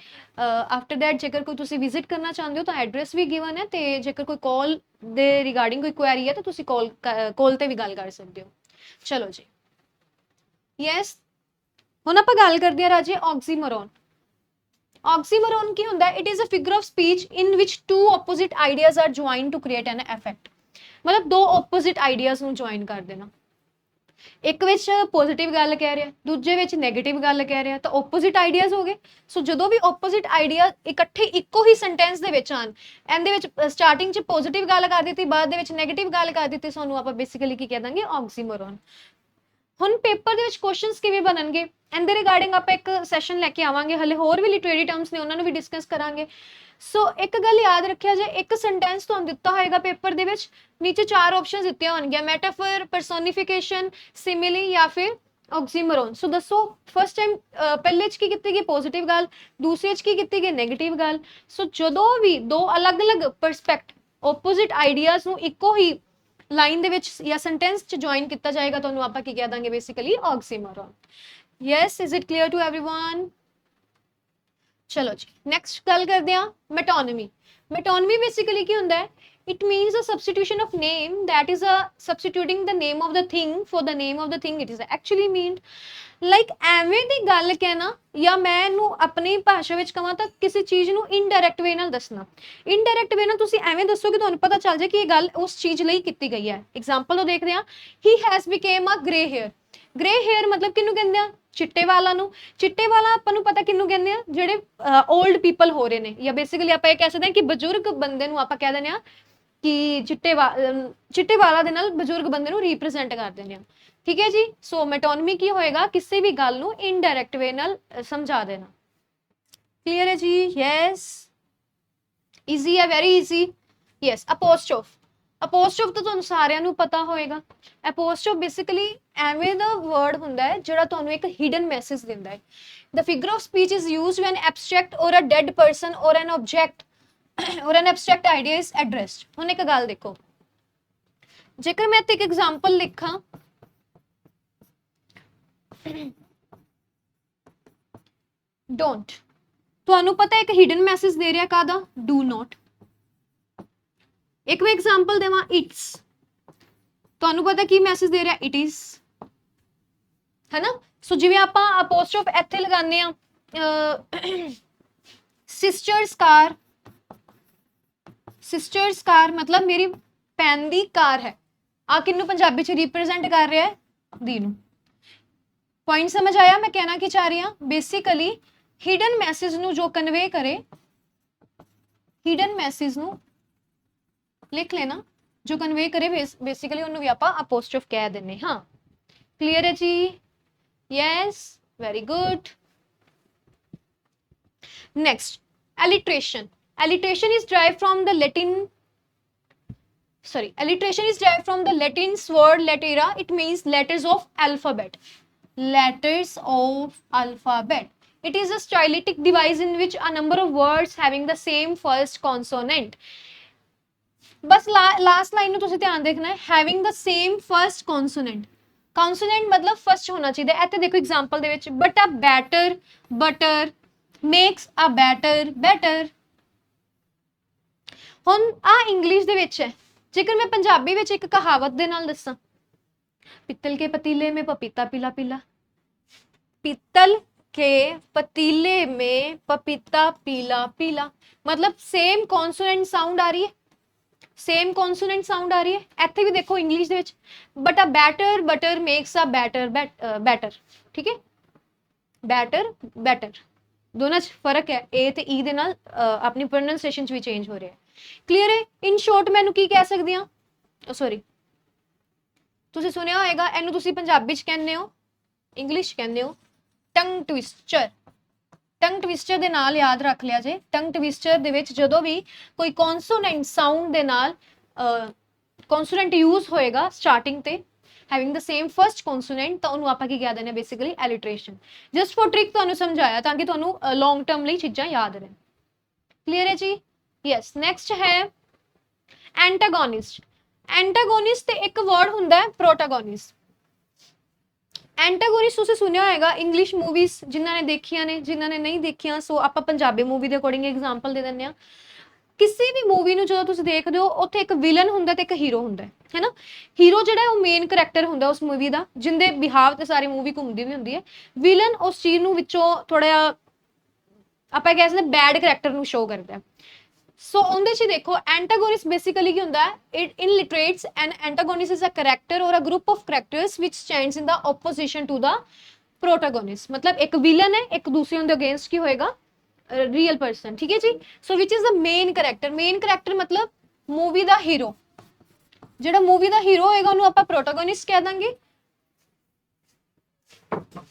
ਆਫਟਰ ਦੈਟ ਜੇਕਰ ਕੋਈ ਤੁਸੀਂ ਵਿਜ਼ਿਟ ਕਰਨਾ ਚਾਹੁੰਦੇ ਹੋ ਤਾਂ ਐਡਰੈਸ ਵੀ ਗਿਵਨ ਹੈ, ਤੇ ਜੇਕਰ ਕੋਈ ਕਾਲ ਦੇ ਰਿਗਾਰਡਿੰਗ ਕੋਈ ਕੁਐਰੀ ਹੈ ਤਾਂ ਤੁਸੀਂ ਕਾਲ ਤੇ ਵੀ ਗੱਲ ਕਰ ਸਕਦੇ ਹੋ। ਚਲੋ ਜੀ, ਯੈਸ, ਹੁਣ ਆਪਾਂ ਗੱਲ ਕਰਦੇ ਹਾਂ ਰਾਜੇ ਆਕਸੀਮੋਰੋਨ। ਆਕਸੀਮੋਰੋਨ ਕੀ ਹੁੰਦਾ? It is a figure of speech in which two opposite ideas are join to create an effect. ਮਤਲਬ ਦੋ ਆਪੋਜ਼ਿਟ ਆਈਡੀਆਜ਼ ਨੂੰ ਜੁਆਇਨ ਕਰ ਦੇਣਾ। ਇੱਕ ਵਿੱਚ ਪੋਜ਼ਿਟਿਵ ਗੱਲ ਕਹਿ ਰਿਹਾ, ਦੂਜੇ ਵਿੱਚ ਨੈਗੇਟਿਵ ਗੱਲ ਕਹਿ ਰਿਹਾ, ਤਾਂ ਆਪੋਜ਼ਿਟ ਆਈਡੀਆਜ਼ ਹੋ ਗਏ। ਸੋ ਜਦੋਂ ਵੀ ਆਪੋਜ਼ਿਟ ਆਈਡੀਆ ਇਕੱਠੇ ਇੱਕੋ ਹੀ ਸੈਂਟੈਂਸ ਦੇ ਵਿੱਚ ਆਣ, ਇਹਦੇ ਵਿੱਚ ਸਟਾਰਟਿੰਗ 'ਚ ਪੋਜ਼ਿਟਿਵ ਗੱਲ ਕਰ ਦਿੱਤੀ, ਬਾਅਦ ਦੇ ਵਿੱਚ ਨੈਗੇਟਿਵ ਗੱਲ ਕਰ ਦਿੱਤੀ, ਸੋ ਉਹਨੂੰ ਆਪਾਂ ਬੇਸਿਕਲੀ ਕੀ ਕਹਿ ਦਾਂਗੇ, ਆਕਸੀਮੋਰੋਨ। ਹੁਣ ਪੇਪਰ ਦੇ ਵਿੱਚ ਕੁਐਸਚਨਸ ਕਿਵੇਂ ਬਣਨਗੇ, ਇਹਦੇ ਰਿਗਾਰਡਿੰਗ ਆਪਾਂ ਇੱਕ ਸੈਸ਼ਨ ਲੈ ਕੇ ਆਵਾਂਗੇ, ਹਲੇ ਹੋਰ ਵੀ ਲਿਟਰੇਰੀ ਟਰਮਸ ਨੇ, ਉਹਨਾਂ ਨੂੰ ਵੀ ਡਿਸਕਸ ਕਰਾਂਗੇ। ਸੋ ਇੱਕ ਗੱਲ ਯਾਦ ਰੱਖਿਆ ਜੇ, ਇੱਕ ਸੈਂਟੈਂਸ ਤੁਹਾਨੂੰ ਦਿੱਤਾ ਹੋਏਗਾ ਪੇਪਰ ਦੇ ਵਿੱਚ, ਨੀਚੇ 4 ਆਪਸ਼ਨਸ ਦਿੱਤੀਆਂ ਹੋਣਗੀਆਂ, ਮੈਟਾਫਰ, ਪਰਸੋਨੀਫਿਕੇਸ਼ਨ, ਸਿਮਿਲੀ ਜਾਂ ਫਿਰ ਆਕਸੀਮੋਰੋਨ। ਸੋ ਦੱਸੋ ਫਸਟ ਟਾਈਮ ਪਹਿਲੇ 'ਚ ਕੀ ਕੀਤੀ ਗਈ, ਪੋਜ਼ਿਟਿਵ ਗੱਲ, ਦੂਸਰੇ 'ਚ ਕੀ ਕੀਤੀ ਗਈ, ਨੈਗੇਟਿਵ ਗੱਲ। ਸੋ ਜਦੋਂ ਵੀ ਦੋ ਅਲੱਗ-ਅਲੱਗ ਪਰਸਪੈਕਟ ਆਪੋਜ਼ਿਟ ਆਈਡੀਆਜ਼ ਨੂੰ ਇੱਕੋ ਹੀ ਲਾਈਨ ਦੇ ਵਿੱਚ ਜਾਂ ਸੈਂਟੈਂਸ 'ਚ ਜੁਆਇਨ ਕੀਤਾ ਜਾਏਗਾ, ਤੁਹਾਨੂੰ ਆਪਾਂ ਕੀ ਕਹਿ ਦਾਂਗੇ, basically oxymoron. Yes, is it clear to everyone? ਚਲੋ ਜੀ, ਨੈਕਸਟ ਗੱਲ ਕਰਦੇ ਹਾਂ ਮੈਟੋਨਮੀ। ਮੈਟੋਨਮੀ ਬੇਸਿਕਲੀ ਕੀ ਹੁੰਦਾ ਹੈ, it means a substitution of name, that is a substituting the name of the thing for the name of the thing it is actually meant। like ਐਵੇਂ ਦੀ ਗੱਲ ਕਹਿਣਾ, ਜਾਂ ਮੈਂ ਇਹਨੂੰ ਆਪਣੀ ਭਾਸ਼ਾ ਵਿੱਚ ਕਹਾਂ ਤਾਂ ਕਿਸੇ ਚੀਜ਼ ਨੂੰ ਇਨਡਾਇਰੈਕਟ ਵੇ ਨਾਲ ਦੱਸਣਾ। ਇਨਡਾਇਰੈਕਟ ਵੇ ਨਾਲ ਤੁਸੀਂ ਐਵੇਂ ਦੱਸੋ ਕਿ ਤੁਹਾਨੂੰ ਪਤਾ ਚੱਲ ਜਾਏ ਕਿ ਇਹ ਗੱਲ ਉਸ ਚੀਜ਼ ਲਈ ਕੀਤੀ ਗਈ ਹੈ। ਐਗਜ਼ਾਮਪਲ ਉਹ ਦੇਖਦੇ ਹਾਂ, he has became a grey hair। Grey hair ਮਤਲਬ ਕਿਹਨੂੰ ਕਹਿੰਦੇ ਆ, ਚਿੱਟੇ ਵਾਲਾਂ ਨੂੰ। ਚਿੱਟੇ ਵਾਲਾ ਆਪਾਂ ਨੂੰ ਪਤਾ ਕਿਹਨੂੰ ਕਹਿੰਦੇ ਆ, ਜਿਹੜੇ 올ਡ ਪੀਪਲ ਹੋ ਰਹੇ ਨੇ, ਜਾਂ ਬੇਸਿਕਲੀ ਆਪਾਂ ਇਹ ਕਹਿ ਸਕਦੇ ਹਾਂ ਕਿ ਬਜ਼ੁਰਗ ਬੰਦੇ ਨੂੰ ਆਪਾਂ ਕਹਿ ਦਿੰਦੇ ਆ ਕਿ ਚਿੱਟੇ ਵਾਲਾਂ ਦੇ ਨਾਲ ਬਜ਼ੁਰਗ ਬੰਦੇ ਨੂੰ ਰਿਪਰੈਜ਼ੈਂਟ ਕਰ ਦਿੰਦੇ ਆ। ਠੀਕ ਹੈ ਜੀ। ਸੋ ਮੈਟੋਨਮੀ ਕੀ ਹੋਏਗਾ, ਕਿਸੇ ਵੀ ਗੱਲ ਨੂੰ ਇਨਡਾਇਰੈਕਟ ਵੇ ਨਾਲ ਸਮਝਾ ਦੇਣਾ। ਕਲੀਅਰ ਹੈ ਜੀ? ਯੈਸ, ਈਜ਼ੀ ਹੈ, ਵੈਰੀ ਈਜ਼ੀ। ਯੈਸ, ਅਪੋਸਟ੍ਰੋਫ। ਅਪੋਸਟ੍ਰੋਫ ਤਾਂ ਤੁਹਾਨੂੰ ਸਾਰਿਆਂ ਨੂੰ ਪਤਾ ਹੋਏਗਾ। ਅਪੋਸਟ੍ਰੋਫ ਬੇਸਿਕਲੀ ਐਵੇਂ ਦਾ ਵਰਡ ਹੁੰਦਾ ਹੈ ਜਿਹੜਾ ਤੁਹਾਨੂੰ ਇੱਕ ਹਿਡਨ ਮੈਸੇਜ ਦਿੰਦਾ ਹੈ। The figure of speech is used when abstract or a dead person or an object or an abstract idea is addressed। ਹੁਣ ਇੱਕ ਗੱਲ ਦੇਖੋ, ਜੇਕਰ ਮੈਂ ਇੱਥੇ ਇੱਕ ਐਗਜ਼ਾਮਪਲ ਲਿਖਾਂ, ਡੋਂਟ, ਤੁਹਾਨੂੰ ਪਤਾ ਇੱਕ ਹਿਡਨ ਮੈਸੇਜ ਦੇ ਰਿਹਾ ਕਾਹਦਾ, ਡੂ ਨੋਟ। ਇੱਕ ਮੈਂ ਐਗਜ਼ਾਮਪਲ ਦੇਵਾਂ, ਇਟਸ, ਤੁਹਾਨੂੰ ਪਤਾ ਕੀ ਮੈਸੇਜ ਦੇ ਰਿਹਾ, ਇਟ ਇਜ਼, ਹੈ ਨਾ। ਸੋ ਜਿਵੇਂ ਆਪਾਂ ਅਪੋਸਟ੍ਰੋਫ ਇੱਥੇ ਲਗਾਉਂਦੇ ਆ, ਸਿਸਟਰਸ ਕਾਰ, ਸਿਸਟਰਸ ਕਾਰ ਮਤਲਬ ਮੇਰੀ ਭੈਣ ਦੀ ਕਾਰ ਹੈ। ਆ ਕਿਹਨੂੰ ਪੰਜਾਬੀ ਚ ਰਿਪਰੈਜ਼ੈਂਟ ਕਰ ਰਿਹਾ ਹੈ, ਦੀ ਨੂੰ। ਪੁਆਇੰਟ ਸਮਝ ਆਇਆ ਮੈਂ ਕਹਿਣਾ ਕੀ ਚਾਹ ਰਹੀ ਹਾਂ? ਬੇਸਿਕਲੀ ਹਿਡਨ ਮੈਸੇਜ ਨੂੰ ਜੋ ਕਨਵੇ ਕਰੇ, ਹਿਡਨ ਮੈਸੇਜ ਨੂੰ ਲਿਖ ਲੈਣਾ, ਜੋ ਕਨਵੇ ਕਰੇ ਬੇਸਿਕਲੀ ਉਹਨੂੰ ਵੀ ਆਪਾਂ ਅਪੋਸਟ੍ਰੋਫ ਕਹਿ ਦਿੰਨੇ ਹਾਂ। ਕਲੀਅਰ ਹੈ ਜੀ? Yes, very good. Next, alliteration. Alliteration is derived from the Latin. Alliteration is derived from the Latin word latera. It means letters of alphabet. Letters of alphabet. It is a stylistic device in which a number of words having the same first consonant. बस लास्ट लाइन में तुझे ध्यान देखना है, having the same first consonant. Consonant मतलब फर्स्ट होना चाहिए। ऐसे देखो example they which, but a batter, butter, makes a better, better। ਹੁਣ ਆ ਇੰਗਲਿਸ਼ ਦੇ ਵਿੱਚ ਹੈ, ਜੇਕਰ ਮੈਂ ਪੰਜਾਬੀ ਵਿੱਚ ਇੱਕ ਕਹਾਵਤ ਦੇ ਨਾਲ ਦੱਸਾਂ, ਪਿੱਤਲ ਕੇ ਪਤੀਲੇ में पपीता पीला पीला। पित्तल के पतीले में पपीता पीला पीला मतलब सेम कॉन्सोनेंट साउंड आ रही है, सेम कॉन्सोनेंट साउंड आ रही है। ਇੱਥੇ ਵੀ ਦੇਖੋ ਇੰਗਲਿਸ਼ ਦੇ ਵਿੱਚ, but a better butter makes a better better। ठीक है, better better ਦੋਨਾਂ 'ਚ ਫਰਕ ਹੈ, ਏ ਤੇ ਈ ਦੇ ਨਾਲ ਆਪਣੀ ਪ੍ਰੋਨਾਂਸੀਏਸ਼ਨ 'ਚ ਵੀ ਚੇਂਜ ਹੋ ਰਿਹਾ ਹੈ। ਕਲੀਅਰ ਹੈ? ਇਨ ਸ਼ੋਰਟ ਮੈਨੂੰ ਕੀ ਕਹਿ ਸਕਦੀ ਹਾਂ, ਸੌਰੀ ਤੁਸੀਂ ਸੁਣਿਆ ਹੋਏਗਾ ਇਹਨੂੰ, ਤੁਸੀਂ ਪੰਜਾਬੀ 'ਚ ਕਹਿੰਦੇ ਹੋ, ਇੰਗਲਿਸ਼ ਕਹਿੰਦੇ ਹੋ, ਟੰਗ ਟਵਿਸਟਰ। ਟੰਗ ਟਵਿਸਟਰ ਦੇ ਨਾਲ ਯਾਦ ਰੱਖ ਲਿਆ ਜੇ, ਟੰਗ ਟਵਿਸਟਰ ਦੇ ਵਿੱਚ ਜਦੋਂ ਵੀ ਕੋਈ ਕੌਨਸੋਨੈਂਟ ਸਾਊਂਡ ਦੇ ਨਾਲ ਕੌਨਸੋਨੈਂਟ ਯੂਜ਼ ਹੋਏਗਾ ਸਟਾਰਟਿੰਗ ਤੇ, having the same first consonant, ਤਾਂ ਉਹਨੂੰ ਆਪਾਂ ਕੀ ਕਹਿ ਦਿੰਦੇ ਹਾਂ, ਬੇਸਿਕਲੀ ਐਲਿਟਰੇਸ਼ਨ। ਜਸਟ ਫॉर ਟ੍ਰਿਕ ਤੁਹਾਨੂੰ ਸਮਝਾਇਆ ਤਾਂ ਕਿ ਤੁਹਾਨੂੰ ਲੌਂਗ ਟਰਮ ਲਈ ਚੀਜ਼ਾਂ ਯਾਦ ਰਹਿਣ। ਕਲੀਅਰ ਹੈ ਜੀ? ਯੈਸ। ਨੈਕਸਟ ਹੈ ਐਂਟਾਗੋਨਿਸਟ। ਐਂਟਾਗੋਨਿਸਟ ਤੇ ਇੱਕ ਵਰਡ ਹੁੰਦਾ ਹੈ ਪ੍ਰੋਟਾਗੋਨਿਸਟ। ਐਂਟਾਗੋਨਿਸਟ ਤੁਸੀਂ ਸੁਣਿਆ ਹੋਏਗਾ ਇੰਗਲਿਸ਼ ਮੂਵੀਜ਼, ਜਿਨ੍ਹਾਂ ਨੇ ਦੇਖੀਆਂ ਨੇ, ਜਿਨ੍ਹਾਂ ਨੇ ਨਹੀਂ ਦੇਖੀਆਂ ਸੋ ਆਪਾਂ ਪੰਜਾਬੀ ਮੂਵੀ ਦੇ ਅਕੋਰਡਿੰਗ ਐਗਜ਼ਾਮਪਲ ਦੇ ਦਿੰਦੇ ਹਾਂ। ਕਿਸੇ ਵੀ ਮੂਵੀ ਨੂੰ ਜਦੋਂ ਤੁਸੀਂ ਦੇਖਦੇ ਹੋ, ਉੱਥੇ ਇੱਕ ਵਿਲਨ ਹੁੰਦਾ ਤੇ ਇੱਕ ਹੀਰੋ ਹੁੰਦਾ ਹੈ ਨਾ। ਹੀਰੋ ਜਿਹੜਾ ਉਹ ਮੇਨ ਕਰੈਕਟਰ ਹੁੰਦਾ ਉਸ ਮੂਵੀ ਦਾ, ਜਿੰਦੇ ਬਿਹਾਵ ਤੇ ਸਾਰੀ ਮੂਵੀ ਘੁੰਮਦੀ ਵੀ ਹੁੰਦੀ ਹੈ। ਵਿਲਨ ਉਸ ਚੀਜ਼ ਨੂੰ ਵਿੱਚੋਂ ਥੋੜਾ ਜਿਹਾ ਆਪਾਂ ਕਹਿ ਸਕਦੇ ਬੈਡ ਕਰੈਕਟਰ ਨੂੰ ਸ਼ੋ ਕਰਦਾ ਹੈ। ਸੋ ਉਹਦੇ 'ਚ ਦੇਖੋ ਐਂਟਾਗੋਨਿਸਟ ਬੇਸਿਕਲੀ ਕੀ ਹੁੰਦਾ ਹੈ, it illiterates and antagonist is a character or a group of characters which stands in the opposition to the protagonist. मतलब एक विलन है, एक दूसरे उनके अगेंस्ट की होएगा रियल पर्सन, ठीक है जी। So which is the main character, main character मतलब मूवी दा हीरो, ਜਿਹੜਾ मूवी दा हीरो होएगा ਉਹਨੂੰ ਆਪਾਂ ਪ੍ਰੋਟੈਗੋਨਿਸਟ ਕਹਿ ਦਾਂਗੇ।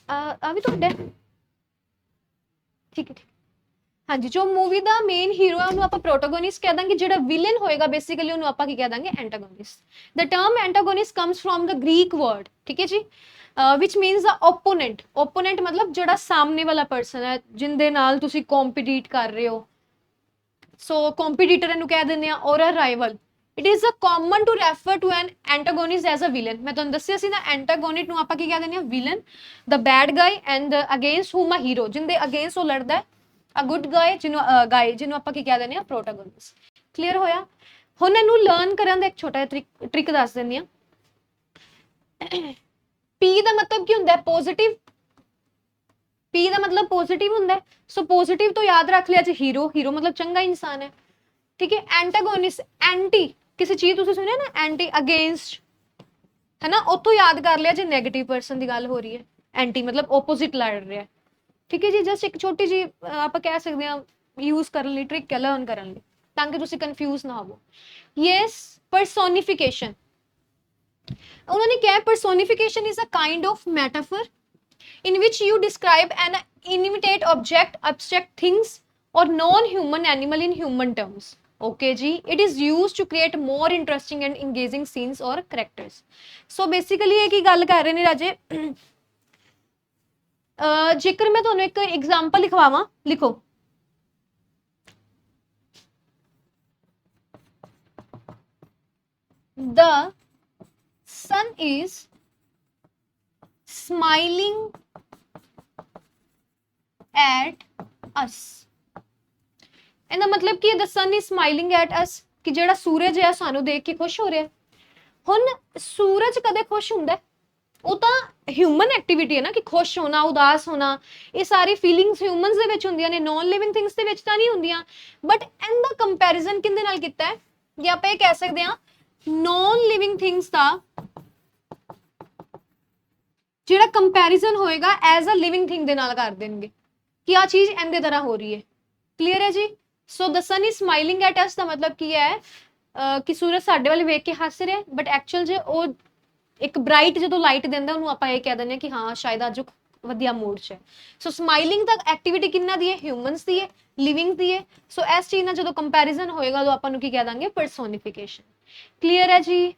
ਆ ਵੀ ਤੁਹਾਡਾ ਠੀਕ ਹੈ, ਠੀਕ। ਹਾਂਜੀ, ਜੋ मूवी ਦਾ ਮੇਨ ਹੀਰੋ ਹੈ ਉਹਨੂੰ ਆਪਾਂ ਪ੍ਰੋਟੈਗੋਨਿਸਟ ਕਹਿ ਦਾਂਗੇ, ਜਿਹੜਾ ਵਿਲਨ ਹੋਏਗਾ ਬੇਸਿਕਲੀ ਉਹਨੂੰ ਆਪਾਂ ਕੀ ਕਹਿ ਦਾਂਗੇ, antagonist. The term antagonist comes from the Greek word, ਠੀਕ ਹੈ ਜੀ, which means the opponent, opponent मतलब ਜਿਹੜਾ ਸਾਹਮਣੇ ਵਾਲਾ ਪਰਸਨ ਹੈ ਜਿੰਦੇ ਨਾਲ ਤੁਸੀਂ ਕੰਪੀਟੀਟ ਕਰ ਰਹੇ ਹੋ। ਸੋ ਕੰਪੀਟੀਟਰ ਇਹਨੂੰ ਕਹਿ ਦਿੰਦੇ ਆ, or a rival. It is a common to refer to an antagonist as a villain. ਮੈਂ ਤੁਹਾਨੂੰ ਦੱਸਿਆ ਸੀ ਨਾ, ਐਂਟਾਗੋਨਿਸਟ ਨੂੰ ਆਪਾਂ ਕੀ ਕਹਿ ਦਿੰਦੇ ਆ, villain, the bad guy and against whom a hero, ਜਿੰਦੇ ਅਗੇਂਸਟ ਉਹ ਲੜਦਾ ਹੈ, ਅ ਗੁੱਡ ਗਾਈ ਜਿਹਨੂੰ ਆਪਾਂ ਕੀ ਕਹਿ ਦਿੰਦੇ ਆ, ਪ੍ਰੋਟੈਗੋਨਿਸਟ। ਕਲੀਅਰ ਹੋਇਆ। ਹੁਣ ਇਹਨੂੰ ਲਰਨ ਕਰਨ ਦਾ ਇੱਕ ਛੋਟਾ ਜਿਹਾ ਟ੍ਰਿਕ ਦੱਸ ਦਿੰਦੀ ਆ। ਪੀ ਦਾ ਮਤਲਬ ਕੀ ਹੁੰਦਾ ਹੈ, ਪੋਜ਼ਿਟਿਵ। ਪੀ ਦਾ ਮਤਲਬ ਪੋਜ਼ਿਟਿਵ ਹੁੰਦਾ ਹੈ। ਸੋ ਪੋਜ਼ਿਟਿਵ ਤੋਂ ਯਾਦ ਰੱਖ ਲਿਆ ਜੀ ਹੀਰੋ, ਹੀਰੋ ਮਤਲਬ ਚੰਗਾ ਇਨਸਾਨ ਹੈ, ਠੀਕ ਹੈ। ਐਂਟਾਗੋਨਿਸਟ, ਐਂਟੀ, ਕਿਸੇ ਚੀਜ਼ ਤੁਸੀਂ ਸੁਣਿਆ ਨਾ, ਐਂਟੀ ਅਗੇਂਸਟ, है ना, ਉੱਥੋਂ ਯਾਦ ਕਰ ਲਿਆ ਜੇ ਨੈਗੇਟਿਵ ਪਰਸਨ ਦੀ ਗੱਲ ਹੋ ਰਹੀ ਹੈ। ਐਂਟੀ ਮਤਲਬ ਆਪੋਜ਼ਿਟ ਲੜ ਰਿਹਾ, ਠੀਕ ਹੈ ਜੀ। ਜਸਟ ਇੱਕ ਛੋਟੀ ਜੀ ਆਪਾਂ ਕਹਿ ਸਕਦੇ ਹਾਂ ਯੂਜ਼ ਕਰਨ ਲਈ ਟ੍ਰਿਕ ਹੈ, ਲਰਨ ਕਰਨ ਲਈ, ਤਾਂ ਕਿ ਤੁਸੀਂ ਕਨਫਿਊਜ਼ ਨਾ ਹੋਵੋ। Yes, personification. ਉਹਨਾਂ ਨੇ ਕਿਹਾ personification is a kind of metaphor in which you describe an inanimate object, abstract things or non-human animal in human terms. Okay ji, it is used to create more interesting and engaging scenes or characters. So basically ਇਹ ਕੀ ਗੱਲ ਕਰ ਰਹੇ ਨੇ ਰਾਜੇ, ਜੇਕਰ ਮੈਂ ਤੁਹਾਨੂੰ ਇੱਕ ਐਗਜ਼ਾਮਪਲ ਲਿਖਵਾਵਾਂ, ਲਿਖੋ। The sun is smiling at us। ਇਹਦਾ ਮਤਲਬ ਕੀ ਹੈ, the sun is smiling at us, ਕਿ ਜਿਹੜਾ ਸੂਰਜ ਹੈ ਸਾਨੂੰ ਦੇਖ ਕੇ ਖੁਸ਼ ਹੋ ਰਿਹਾ। ਹੁਣ ਸੂਰਜ ਕਦੇ ਖੁਸ਼ ਹੁੰਦਾ? ਉਹ ਤਾਂ ਹਿਊਮਨ ਐਕਟੀਵਿਟੀ ਹੈ ਨਾ, ਕਿ ਖੁਸ਼ ਹੋਣਾ, ਉਦਾਸ ਹੋਣਾ, ਇਹ ਸਾਰੀ ਫੀਲਿੰਗਸ ਹਿਊਮਨਸ ਦੇ ਵਿੱਚ ਹੁੰਦੀਆਂ ਨੇ, ਨॉन ਲਿਵਿੰਗ ਥਿੰਗਸ ਦੇ ਵਿੱਚ ਤਾਂ ਨਹੀਂ ਹੁੰਦੀਆਂ। ਬਟ ਇਹਦਾ ਕੰਪੈਰੀਜ਼ਨ ਕਿਹਦੇ ਨਾਲ ਕੀਤਾ ਹੈ, ਜਾਂ ਆਪਾਂ ਇਹ ਕਹਿ ਸਕਦੇ ਹਾਂ ਨॉन ਲਿਵਿੰਗ ਥਿੰਗਸ ਦਾ ਜਿਹੜਾ ਕੰਪੈਰੀਜ਼ਨ ਹੋਏਗਾ ਐਜ਼ ਅ ਲਿਵਿੰਗ ਥਿੰਗ ਦੇ ਨਾਲ ਕਰ ਦੇਣਗੇ ਕਿ ਆ ਚੀਜ਼ ਇਹਦੇ ਤਰ੍ਹਾਂ ਹੋ ਰਹੀ ਹੈ। ਕਲੀਅਰ ਹੈ ਜੀ। ਸੋ ਦ ਸਨ ਇਜ਼ ਸਮਾਈਲਿੰਗ ਐਟ ਅਸ ਦਾ ਮਤਲਬ ਕੀ ਹੈ, ਕਿ ਸੂਰਜ ਸਾਡੇ ਵੱਲ ਵੇਖ ਕੇ ਹੱਸ ਰਿਹਾ, ਬਟ ਐਕਚੁਅਲ ਜੇ ਉਹ ਇੱਕ ਬ੍ਰਾਈਟ ਜਦੋਂ ਲਾਈਟ ਦਿੰਦਾ ਉਹਨੂੰ ਆਪਾਂ ਇਹ ਕਹਿ ਦਿੰਦੇ ਹਾਂ ਕਿ ਹਾਂ ਸ਼ਾਇਦ ਅੱਜ ਵਧੀਆ ਮੂਡ 'ਚ ਹੈ। ਸੋ ਸਮਾਈਲਿੰਗ ਦਾ ਐਕਟੀਵਿਟੀ ਕਿੰਨਾ ਦੀ ਹੈ, ਹਿਊਮਨਸ ਦੀ ਹੈ, ਲਿਵਿੰਗ ਦੀ ਹੈ। ਸੋ ਇਸ ਚੀਜ਼ ਨਾਲ ਜਦੋਂ ਕੰਪੈਰੀਜ਼ਨ ਹੋਏਗਾ ਉਦੋਂ ਆਪਾਂ ਨੂੰ ਕੀ ਕਹਿ ਦਾਂਗੇ, ਪਰਸੋਨੀਫਿਕੇਸ਼ਨ। ਕਲੀਅਰ ਹੈ ਜੀ।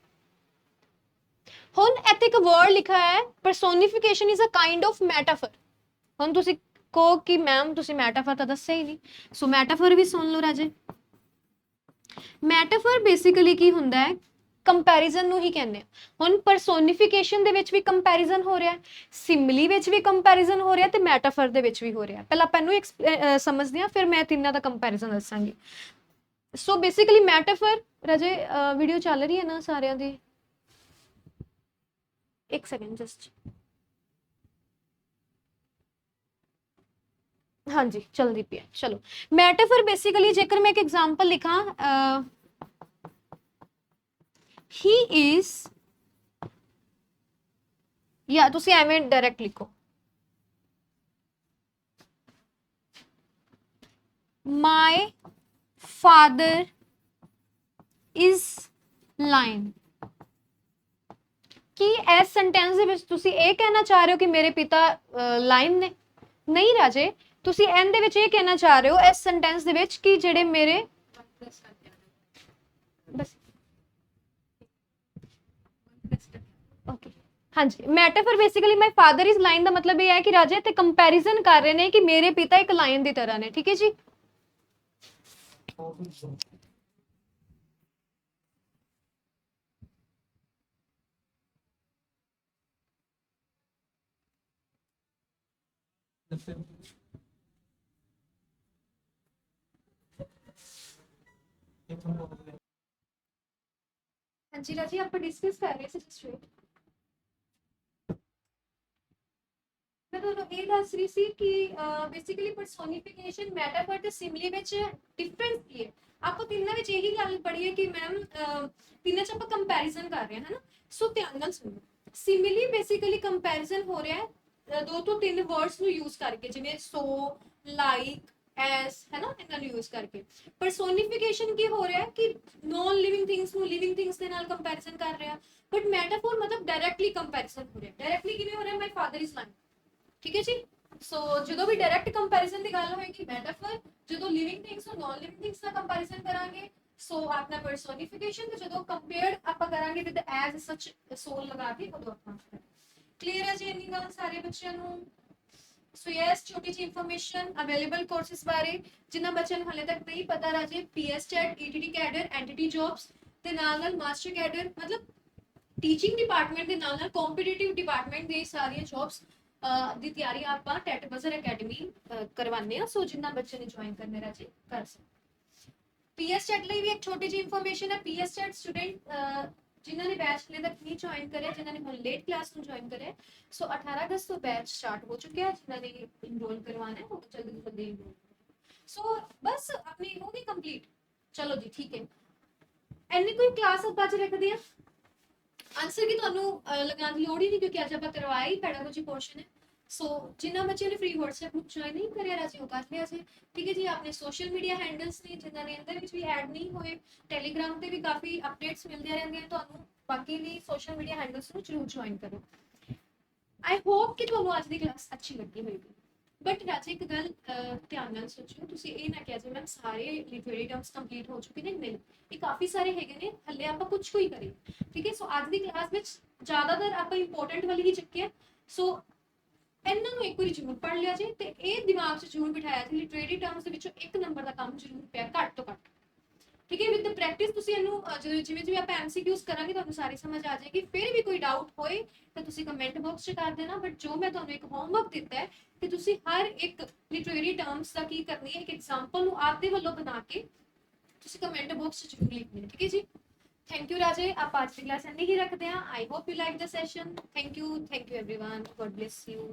ਹੁਣ ਇੱਥੇ ਇੱਕ ਵਰਡ ਲਿਖਾ ਹੈ, ਪਰਸੋਨੀਫਿਕੇਸ਼ਨ is a kind of metaphor. ਹੁਣ ਤੁਸੀਂ ਕਹੋ ਕਿ ਮੈਮ ਤੁਸੀਂ ਮੈਟਾਫਰ ਤਾਂ ਦੱਸਿਆ ਹੀ ਨਹੀਂ। ਸੋ ਮੈਟਾਫਰ ਵੀ ਸੁਣ ਲਓ ਰਾਜੇ। ਮੈਟਾਫਰ ਬੇਸਿਕਲੀ ਕੀ ਹੁੰਦਾ ਹੈ, ਕੰਪੈਰੀਜ਼ਨ ਨੂੰ ਹੀ ਕਹਿੰਦੇ ਆ। ਹੁਣ ਪਰਸੋਨੀਫਿਕੇਸ਼ਨ ਦੇ ਵਿੱਚ ਵੀ ਕੰਪੈਰੀਜ਼ਨ ਹੋ ਰਿਹਾ, ਸਿਮਿਲੀ ਵਿੱਚ ਵੀ ਕੰਪੈਰੀਜ਼ਨ ਹੋ ਰਿਹਾ, ਤੇ ਮੈਟਾਫਰ ਦੇ ਵਿੱਚ ਵੀ ਹੋ ਰਿਹਾ। ਪਹਿਲਾਂ ਆਪਾਂ ਇਹਨੂੰ ਸਮਝਦੇ ਹਾਂ, ਫਿਰ ਮੈਂ ਤਿੰਨਾਂ ਦਾ ਕੰਪੈਰੀਜ਼ਨ ਦੱਸਾਂਗੀ। ਸੋ ਬੇਸਿਕਲੀ ਮੈਟਾਫਰ ਰਾਜੇ, ਵੀਡੀਓ ਚੱਲ ਰਹੀ ਹੈ ਨਾ ਸਾਰਿਆਂ ਦੀ? एक सेकेंड जस्ट, हाँ जी चलती पी है। चलो मैटाफर बेसिकली जेकर मैं एक एग्जांपल लिखा, ही इज, या तुसी एवें डायरेक्ट लिखो, माय फादर इज लाइन। कि इस सेंटेंस ਦੇ ਵਿੱਚ ਤੁਸੀਂ ਇਹ ਕਹਿਣਾ ਚਾਹ ਰਹੇ ਹੋ ਕਿ ਮੇਰੇ ਪਿਤਾ ਲਾਇਨ ਨੇ? ਨਹੀਂ ਰਾਜੇ, ਤੁਸੀਂ ਐਨ ਦੇ ਵਿੱਚ ਇਹ ਕਹਿਣਾ ਚਾਹ ਰਹੇ ਹੋ ਇਸ ਸੈਂਟੈਂਸ ਦੇ ਵਿੱਚ ਕਿ ਜਿਹੜੇ ਮੇਰੇ ਬਸ ਓਕੇ ਹਾਂਜੀ। Metaphor basically my father is lion ਦਾ ਮਤਲਬ ਇਹ ਹੈ ਕਿ ਰਾਜੇ ਤੇ ਕੰਪੈਰੀਜ਼ਨ ਕਰ ਰਹੇ ਨੇ ਕਿ ਮੇਰੇ ਪਿਤਾ ਇੱਕ ਲਾਇਨ ਦੀ ਤਰ੍ਹਾਂ ਨੇ, ਠੀਕ ਹੈ ਜੀ। हाँ जी राजी, आप डिस्कस कर रहे थे स्ट्रेट। मैं तो ये ਦੱਸ ਰਹੀ ਸੀ ਕਿ ਬੇਸਿਕਲੀ ਪਰਸੋਨੀਫਿਕੇਸ਼ਨ, ਮੈਟਾਫਰ ਤੇ ਸਿਮਿਲੀ ਵਿੱਚ ਡਿਫਰੈਂਸ ਕੀ ਹੈ। ਆਪਾਂ ਤਿੰਨਾਂ ਵਿੱਚ ਇਹੀ ਗੱਲ ਪੜ੍ਹੀ ਹੈ ਕਿ ਮੈਮ ਤਿੰਨਾਂ ਚ ਆਪਾਂ ਕੰਪੈਰੀਜ਼ਨ ਕਰ ਰਹੇ ਹਾਂ, ਹਨਾ। ਸੋ ਧਿਆਨ ਨਾਲ ਸੁਣੋ। ਸਿਮਿਲੀ ਬੇਸਿਕਲੀ ਕੰਪੈਰੀਜ਼ਨ ਹੋ ਰਿਹਾ ਹੈ ਦੋ ਤੋਂ ਤਿੰਨ ਵਰਡਸ ਨੂੰ ਯੂਜ਼ ਕਰਕੇ, ਜਿਵੇਂ ਸੋ, ਲਾਈਕ, ਐਸ, ਹੈ ਨਾ, ਇਹਨਾਂ ਨੂੰ ਯੂਜ਼ ਕਰਕੇ। ਪਰਸੋਨੀਫਿਕੇਸ਼ਨ ਕੀ ਹੋ ਰਿਹਾ ਹੈ ਕਿ ਨॉन ਲਿਵਿੰਗ ਥਿੰਗਸ ਨੂੰ ਲਿਵਿੰਗ ਥਿੰਗਸ ਦੇ ਨਾਲ ਕੰਪੈਰੀਜ਼ਨ ਕਰ ਰਿਹਾ। ਬਟ ਮੈਟਾਫੋਰ ਮਤਲਬ ਡਾਇਰੈਕਟਲੀ ਕੰਪੈਰੀਜ਼ਨ ਹੋ ਰਿਹਾ। ਡਾਇਰੈਕਟਲੀ ਕਿਵੇਂ ਹੋ ਰਿਹਾ, ਮਾਈ ਫਾਦਰ ਇਜ਼ ਲਾਈਨ, ਠੀਕ ਹੈ ਜੀ। ਸੋ ਜਦੋਂ ਵੀ ਡਾਇਰੈਕਟ ਕੰਪੈਰੀਜ਼ਨ ਦੀ ਗੱਲ ਹੋਏਗੀ ਮੈਟਾਫਰ, ਜਦੋਂ ਲਿਵਿੰਗ ਥਿੰਗਸ ਔਰ ਨॉन ਲਿਵਿੰਗ ਥਿੰਗਸ ਦਾ ਕੰਪੈਰੀਜ਼ਨ ਕਰਾਂਗੇ ਸੋ ਆਪਣਾ ਪਰਸੋਨੀਫਿਕੇਸ਼ਨ, ਤੇ ਜਦੋਂ ਕੰਪੇਅਰਡ ਆਪਾਂ ਕਰਾਂਗੇ ਵਿਦ ਐਜ਼ ਸੱਚ ਸੋਲ ਲਗਾ ਕੇ ਉਦੋਂ ਆਪਾਂ ਕਲੀਅਰ ਹੈ ਜੀ ਇੰਨੀ ਗੱਲ ਸਾਰੇ ਬੱਚਿਆਂ ਨੂੰ। ਸੋ ਯੈਸ, ਛੋਟੀ ਜਿਹੀ ਇਨਫੋਰਮੇਸ਼ਨ ਅਵੇਲੇਬਲ ਕੋਰਸਿਸ ਬਾਰੇ ਜਿਨ੍ਹਾਂ ਬੱਚਿਆਂ ਨੂੰ ਹਲੇ ਤੱਕ ਨਹੀਂ ਪਤਾ ਰਾਜੇ, PS chat, ETT cadre, NTT jobs ਤੇ ਨਾਲ ਮਾਸਟਰ ਕੈਡਰ, ਮਤਲਬ ਟੀਚਿੰਗ ਡਿਪਾਰਟਮੈਂਟ ਦੇ ਨਾਲ ਕੰਪੀਟੀਟਿਵ ਡਿਪਾਰਟਮੈਂਟ ਦੀ ਸਾਰੀਆਂ ਜੌਬਸ ਦੀ ਤਿਆਰੀ ਆਪਾਂ ਟੈਟ ਬਜ਼ਰ ਅਕੈਡਮੀ ਕਰਵਾਉਂਦੇ ਆ। ਸੋ ਜਿਨ੍ਹਾਂ ਬੱਚੇ ਨੇ ਜੁਆਇਨ ਕਰਨੇ ਰਾਜੇ ਕਰ ਸਕਦੇ। ਪੀਐਸ ਚੈਟ ਲਈ ਵੀ ਇੱਕ ਛੋਟੀ ਜਿਹੀ ਇਨਫੋਰਮੇਸ਼ਨ ਹੈ। ਪੀਐਸ ਚੈਟ ਸਟੂਡੈਂਟ ਜਿਨ੍ਹਾਂ ਨੇ ਬੈਚ ਹਲੇ ਤੱਕ ਨਹੀਂ ਜੁਆਇਨ ਕਰਿਆ, ਜਿਨ੍ਹਾਂ ਨੇ ਹੁਣ ਲੇਟ ਕਲਾਸ ਨੂੰ ਜੁਆਇਨ ਕਰਿਆ, ਸੋ 18 ਅਗਸਤ ਤੋਂ ਬੈਚ ਸਟਾਰਟ ਹੋ ਚੁੱਕਿਆ ਹੈ। ਜਿਨ੍ਹਾਂ ਨੇ ਇਨਰੋਲ ਕਰਵਾਉਣਾ ਹੈ ਉਹ ਜਲਦੀ ਤੋਂ ਜਲਦੀ ਇਨਰੋਲ। ਸੋ ਬਸ ਆਪਣੀ ਹੋ ਗਈ ਕੰਪਲੀਟ। ਚਲੋ ਜੀ ਠੀਕ ਹੈ, ਐਨੀ ਕੋਈ ਕਲਾਸ ਆਪਾਂ ਅੱਜ ਰੱਖਦੇ ਆ। ਆਨਸਰ ਕੀ ਤੁਹਾਨੂੰ ਲਗਾਉਣ ਦੀ ਲੋੜ ਹੀ ਨਹੀਂ, ਕਿਉਂਕਿ ਅੱਜ ਆਪਾਂ ਕਰਵਾਇਆ ਹੀ ਪੈਡਾਗੋਜੀ ਪੋਰਸ਼ਨ ਹੈ। ਸੋ ਜਿਨ੍ਹਾਂ ਬੱਚਿਆਂ ਨੇ ਫ੍ਰੀ WhatsApp ਗਰੁੱਪ ਜੁਆਇਨ ਨਹੀਂ ਕਰਿਆ ਰਾਜੀ ਉਹ ਕਰ ਲਿਆ ਸੀ, ਠੀਕ ਹੈ ਜੀ। ਆਪਣੇ ਸੋਸ਼ਲ ਮੀਡੀਆ ਹੈਂਡਲਸ ਨੇ ਜਿਨ੍ਹਾਂ ਨੇ ਇਹਦੇ ਵਿੱਚ ਵੀ ਐਡ ਨਹੀਂ ਹੋਏ, ਟੈਲੀਗ੍ਰਾਮ ਤੇ ਵੀ ਕਾਫੀ ਅਪਡੇਟਸ ਮਿਲਦੀਆਂ ਰਹਿੰਦੀਆਂ ਤੁਹਾਨੂੰ, ਬਾਕੀ ਵੀ ਸੋਸ਼ਲ ਮੀਡੀਆ ਹੈਂਡਲਸ ਨੂੰ ਜ਼ਰੂਰ ਜੁਆਇਨ ਕਰੋ। ਆਈ ਹੋਪ ਕਿ ਤੁਹਾਨੂੰ ਅੱਜ ਦੀ ਕਲਾਸ ਅੱਛੀ ਲੱਗੀ ਹੋਵੇਗੀ। ਬਟ ਰਾਜੇ ਇੱਕ ਗੱਲ ਧਿਆਨ ਨਾਲ ਸੋਚਿਓ, ਤੁਸੀਂ ਇਹ ਨਾ ਕਹਿ ਜਾਓ ਮੈਮ ਸਾਰੇ ਲਿਟਰੇਰੀ ਟਰਮਸ ਕੰਪਲੀਟ ਹੋ ਚੁੱਕੇ ਨੇ, ਨਹੀਂ, ਇਹ ਕਾਫੀ ਸਾਰੇ ਹੈਗੇ ਨੇ, ਹੱਲੇ ਆਪਾਂ ਕੁਝ ਕੋਈ ਕਰੀਏ, ਠੀਕ ਹੈ। ਸੋ ਅੱਜ ਦੀ ਕਲਾਸ ਵਿੱਚ ਜ਼ਿਆਦਾਤਰ ਆਪਾਂ ਇੰਪੋਰਟੈਂਟ ਵਾਲੀ ਹੀ ਚੱਕਿਆ। ਸੋ ਇਹਨਾਂ ਨੂੰ ਇੱਕ ਵਾਰੀ ਜ਼ਰੂਰ ਪੜ੍ਹ ਲਿਆ ਜੇ ਤੇ ਇਹ ਦਿਮਾਗ 'ਚ ਜ਼ਰੂਰ ਬਿਠਾਇਆ ਜੇ ਲਿਟਰੇਰੀ ਟਰਮਸ ਦੇ ਵਿੱਚੋਂ 1 ਨੰਬਰ ਦਾ ਕੰਮ ਜ਼ਰੂਰ ਪਿਆ ਘੱਟ ਤੋਂ ਘੱਟ, ਠੀਕ ਹੈ। ਵਿਦ ਦ ਪ੍ਰੈਕਟਿਸ ਤੁਸੀਂ ਇਹਨੂੰ ਜਿਵੇਂ ਜਿਵੇਂ ਆਪਾਂ ਐਮਸੀਕਿਊਜ਼ ਕਰਾਂਗੇ ਤੁਹਾਨੂੰ ਸਾਰੀ ਸਮਝ ਆ ਜਾਏਗੀ। ਫਿਰ ਵੀ ਕੋਈ ਡਾਊਟ ਹੋਏ ਤਾਂ ਤੁਸੀਂ ਕਮੈਂਟ ਬਾਕਸ 'ਚ ਕਰ ਦੇਣਾ। ਬਟ ਜੋ ਮੈਂ ਤੁਹਾਨੂੰ ਇੱਕ ਹੋਮਵਰਕ ਦਿੱਤਾ ਹੈ ਕਿ ਤੁਸੀਂ ਹਰ ਇੱਕ ਲਿਟਰੇਰੀ ਟਰਮਸ ਦਾ ਕੀ ਕਰਨੀ ਹੈ, ਇੱਕ ਐਗਜ਼ਾਮਪਲ ਨੂੰ ਆਪਦੇ ਵੱਲੋਂ ਬਣਾ ਕੇ ਤੁਸੀਂ ਕਮੈਂਟ ਬਾਕਸ 'ਚ ਜ਼ਰੂਰ ਲਿਖਣੀ ਹੈ, ਠੀਕ ਹੈ ਜੀ। ਥੈਂਕ ਯੂ ਰਾਜੇ, ਆਪਾਂ ਅੱਜ ਦੀ ਕਲਾਸ ਇੰਨੀ ਹੀ ਰੱਖਦੇ ਹਾਂ। I hope you like the session. Thank you everyone, God bless you.